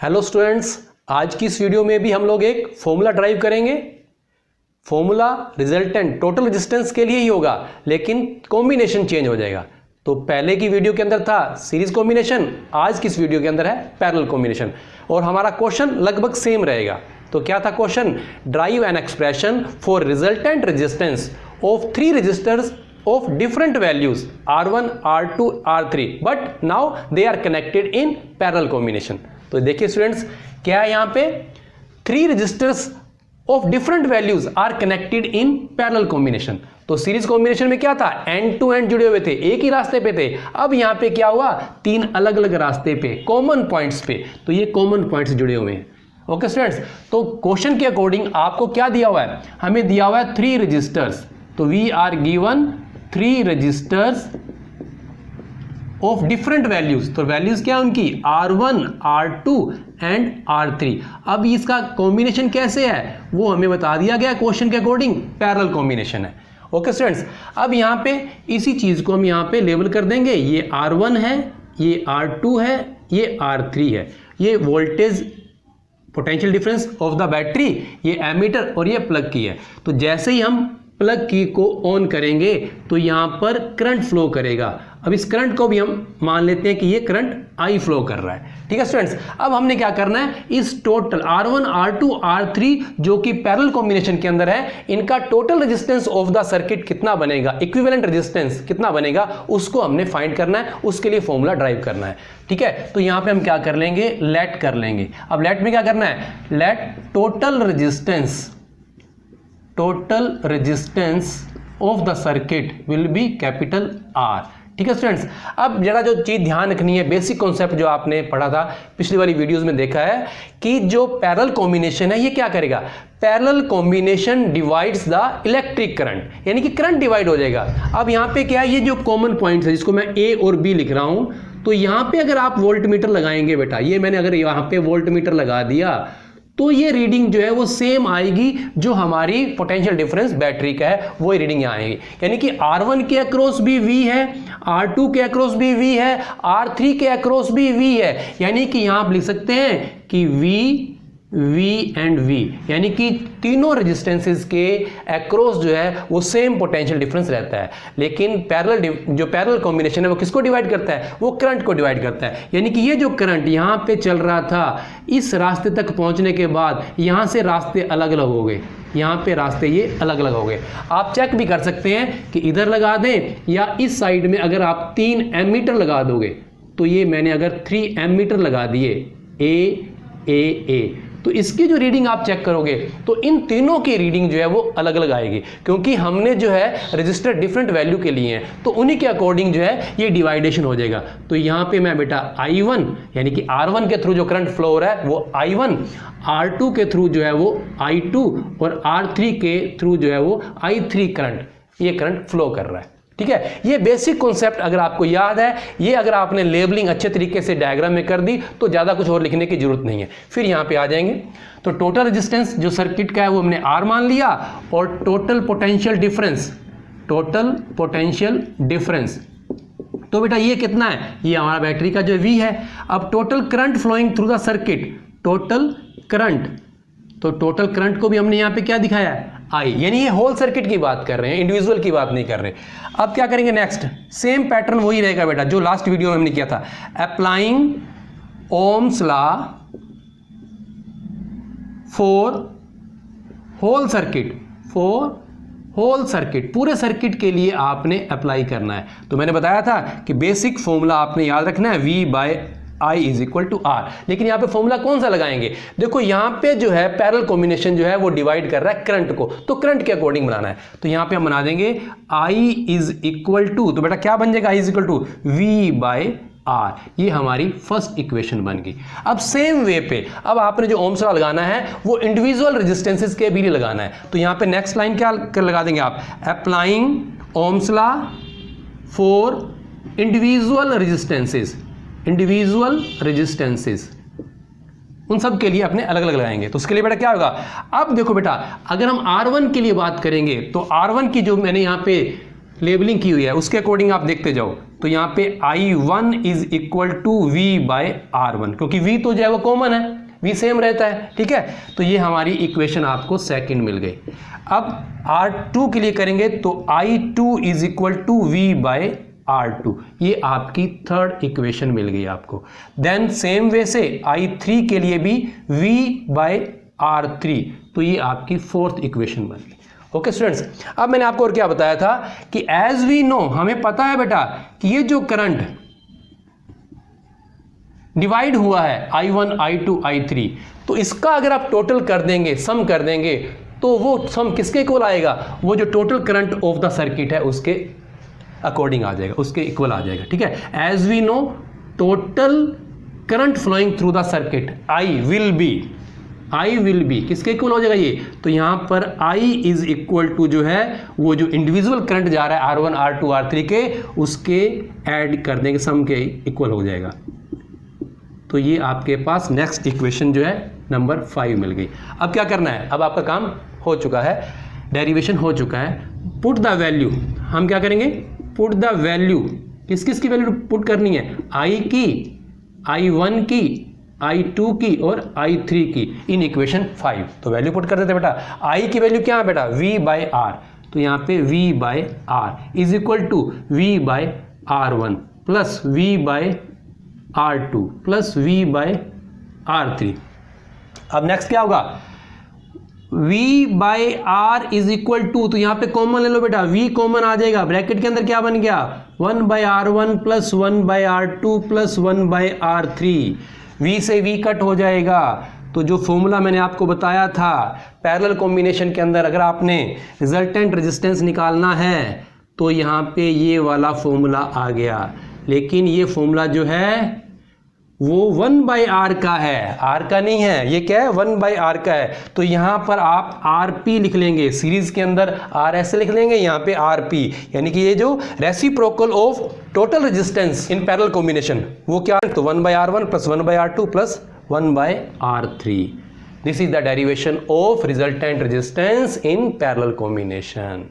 Hello students, आज की इस वीडियो में भी हम लोग एक फॉर्मूला ड्राइव करेंगे। फॉर्मूला रिजल्टेंट टोटल रेजिस्टेंस के लिए ही होगा, लेकिन कॉम्बिनेशन चेंज हो जाएगा। तो पहले की वीडियो के अंदर था सीरीज कॉम्बिनेशन, आज की इस वीडियो के अंदर है पैरेलल कॉम्बिनेशन और हमारा क्वेश्चन लगभग सेम रहेगा। तो क्या था question? Drive an expression for resultant resistance of three resistors of different values R1, R2, R3 but now they are connected in parallel combination। तो देखिए स्टूडेंट्स, क्या है यहाँ पे? Three registers of different values are connected in parallel combination. तो series combination में क्या था? एंड टू एंड जुड़े हुए थे, एक ही रास्ते पे थे। अब यहाँ पे क्या हुआ? तीन अलग अलग रास्ते पे, कॉमन पॉइंट्स पे। तो ये कॉमन पॉइंट्स जुड़े हुए हैं। ओके स्टूडेंट्स, तो क्वेश्चन के अकॉर्डिंग आपको क्या दिया हुआ है? हमें दिया हुआ है थ्री रजिस्टर्स। तो we are given three registers of different values. तो वैल्यूज क्या है उनकी? R1, R2 and R3। अब इसका कॉम्बिनेशन कैसे है वो हमें बता दिया गया क्वेश्चन के अकॉर्डिंग, पैरेलल कॉम्बिनेशन है। ओके स्टूडेंट्स, अब यहाँ पे इसी चीज को हम यहाँ पे लेबल कर देंगे। ये R1 है, ये R2 है, ये R3 है। ये voltage potential difference of the battery, ये एमीटर और ये प्लग की है। तो जैसे ही हम प्लग की को ऑन करेंगे तो यहां पर करंट फ्लो करेगा। अब इस करंट को भी हम मान लेते हैं कि ये करंट I फ्लो कर रहा है। ठीक है स्टूडेंट्स, अब हमने क्या करना है? इस टोटल R1, R2, R3 जो कि पैरेलल कॉम्बिनेशन के अंदर है, इनका total resistance of the circuit कितना बनेगा, इक्विवेलेंट रेजिस्टेंस कितना बनेगा, उसको हमने फाइंड करना है। उसके लिए फॉर्मूला ड्राइव करना है। ठीक है, तो यहां पे हम क्या कर लेंगे? लेट कर लेंगे। अब लेट में क्या करना है? Let total resistance of the circuit will be capital R। ठीक है स्टूडेंट्स, अब जरा जो चीज ध्यान रखनी है, बेसिक कॉन्सेप्ट जो आपने पढ़ा था पिछली वाली वीडियोस में देखा है कि जो पैरेलल कॉम्बिनेशन है ये क्या करेगा? Parallel combination divides the electric current, यानी कि करंट डिवाइड हो जाएगा। अब यहाँ पे क्या है? ये जो कॉमन पॉइंट्स है जिसको मैं A और B लिख रहा हूं, तो यहाँ पे अगर आप वोल्ट मीटर लगाएंगे बेटा, ये मैंने अगर यहाँ पे वोल्ट मीटर लगा दिया तो ये रीडिंग जो है वो सेम आएगी जो हमारी पोटेंशियल डिफरेंस बैटरी का है, वो रीडिंग यहाँ आएगी। यानी कि R1 के अक्रॉस भी V है, R2 के अक्रॉस भी V है, R3 के अक्रॉस भी V है। यानी कि यहाँ आप लिख सकते हैं कि V एंड V, यानी कि तीनों रेजिस्टेंसेस के अक्रॉस जो है वो सेम पोटेंशियल डिफरेंस रहता है। लेकिन जो पैरेलल कॉम्बिनेशन है वो किसको डिवाइड करता है? वो करंट को डिवाइड करता है। यानी कि ये जो करंट यहाँ पे चल रहा था, इस रास्ते तक पहुंचने के बाद यहाँ से रास्ते अलग अलग हो गए, यहाँ पे रास्ते ये अलग अलग हो गए। आप चेक भी कर सकते हैं कि इधर लगा दें या इस साइड में अगर आप 3 एमीटर लगा दोगे, तो ये मैंने अगर 3 एमीटर लगा दिए A, तो इसकी जो रीडिंग आप चेक करोगे तो इन तीनों की रीडिंग जो है वो अलग अलग आएगी, क्योंकि हमने जो है रजिस्टर डिफरेंट वैल्यू के लिए हैं, तो उन्हीं के अकॉर्डिंग जो है ये डिवाइडेशन हो जाएगा। तो यहाँ पे मैं बेटा I1 यानी कि R1 के थ्रू जो करंट फ्लो हो रहा है वो I1, R2 के थ्रू जो है वो I2 और R3 के थ्रू जो है वो I3 करंट, ये करंट फ्लो कर रहा है। ठीक है, ये बेसिक कॉन्सेप्ट अगर आपको याद है, ये अगर आपने लेबलिंग अच्छे तरीके से डायग्राम में कर दी तो ज़्यादा कुछ और लिखने की जरूरत नहीं है। फिर यहाँ पे आ जाएंगे तो टोटल रेजिस्टेंस जो सर्किट का है वो हमने R मान लिया, और टोटल पोटेंशियल डिफरेंस तो बेटा ये कितना है? ये हमारा बैटरी का जो V है। अब total current flowing through the circuit, total current को भी हमने यहाँ पे क्या दिखाया है? I, यानी ये होल सर्किट की बात कर रहे हैं, इंडिविजुअल की बात नहीं कर रहे। अब क्या करेंगे नेक्स्ट? सेम पैटर्न वही रहेगा बेटा जो लास्ट वीडियो में हमने किया था। Applying Ohm's law for whole circuit, पूरे सर्किट के लिए आपने अप्लाई करना है। तो मैंने बताया था कि बेसिक फॉर्मूला आपने याद रखना है, V/I = R। लेकिन यहाँ पे फॉर्मूला कौन सा लगाएंगे? देखो यहाँ पे जो है पैरेलल कॉम्बिनेशन जो है वो डिवाइड कर रहा है करंट को, तो करंट के अकॉर्डिंग बनाना है। तो यहाँ पे हम बना देंगे I तो बेटा क्या बन जाएगा? I V/R। ये हमारी फर्स्ट इक्वेशन बन गई। अब सेम वे पे अब आपने जो ओम्स लॉ लगाना है वो इंडिविजुअल रेजिस्टेंसेस के भी लिए लगाना है। तो यहाँ पे नेक्स्ट लाइन क्या लगा देंगे आप? Applying Ohm's law for individual resistances, उन सब के लिए अपने अलग अलग लगाएंगे। तो उसके लिए बेटा क्या होगा? अब देखो बेटा, अगर हम R1 के लिए बात करेंगे तो R1 की जो मैंने यहाँ पे लेबलिंग की हुई है उसके अकॉर्डिंग आप देखते जाओ। तो यहाँ पे I1 is equal to V by R1, क्योंकि V तो जो है वो कॉमन है, V सेम रहता है, ठीक है। तो ये हमारी इक्वेशन आपको सेकंड मिल गई। अब R2 के लिए करेंगे तो I2 is equal to V by R2, ये आपकी थर्ड इक्वेशन मिल गई आपको। देन सेम वे से I3 के लिए भी V बाय R3, तो ये आपकी फोर्थ इक्वेशन बन गई। ओके स्टूडेंट्स, अब मैंने आपको और क्या बताया था कि एज वी नो, हमें पता है बेटा कि ये जो करंट डिवाइड हुआ है I1, I2, I3, तो इसका अगर आप टोटल कर देंगे, सम कर देंगे, तो वो सम किसके इक्वल आएगा? वो जो total current of the circuit है उसके अकॉर्डिंग आ जाएगा, उसके इक्वल आ जाएगा, ठीक है। As we know total current flowing through the circuit I will be किसके इक्वल हो जाएगा ये? तो यहां पर I इज इक्वल टू जो है वो जो इंडिविजुअल करंट जा रहा है R1, R2, R3 के, उसके ऐड कर देंगे, सम के इक्वल हो जाएगा। तो ये आपके पास नेक्स्ट इक्वेशन जो है नंबर 5 मिल गई। अब क्या करना है? अब आपका काम हो चुका है, डेरिवेशन हो चुका है। पुट द वैल्यू, हम क्या करेंगे? पुट द वैल्यू, किस किस की वैल्यू पुट करनी है? I की, I1 की, I2 की और I3 की इन इक्वेशन 5। तो वैल्यू पुट कर देते बेटा। I की वैल्यू क्या है बेटा? V बाय R, तो यहाँ पे V by R is equal to V by R1 plus V by R2 plus V by R3। अब नेक्स्ट क्या होगा? V by R is equal to, तो यहाँ पे कॉमन ले लो बेटा, V कॉमन आ जाएगा, ब्रैकेट के अंदर क्या बन गया? 1 by R1 plus 1 by R2 plus 1 by R3। V से V कट हो जाएगा। तो जो फॉर्मूला मैंने आपको बताया था पैरेलल कॉम्बिनेशन के अंदर, अगर आपने रिजल्टेंट रेजिस्टेंस निकालना है तो यहाँ पे ये वाला फॉर्मूला आ गया। लेकिन ये फॉर्मूला जो है वो 1 बाय R का है, R का नहीं है, ये क्या है? 1 बाय R का है। तो यहाँ पर आप RP लिख लेंगे, सीरीज के अंदर RS लिख लेंगे, यहाँ पे RP, यानी कि ये जो reciprocal of total resistance in parallel combination वो क्या है? तो 1 by R1 plus 1 by R2 plus 1 by R3। This is the derivation of resultant resistance in parallel combination.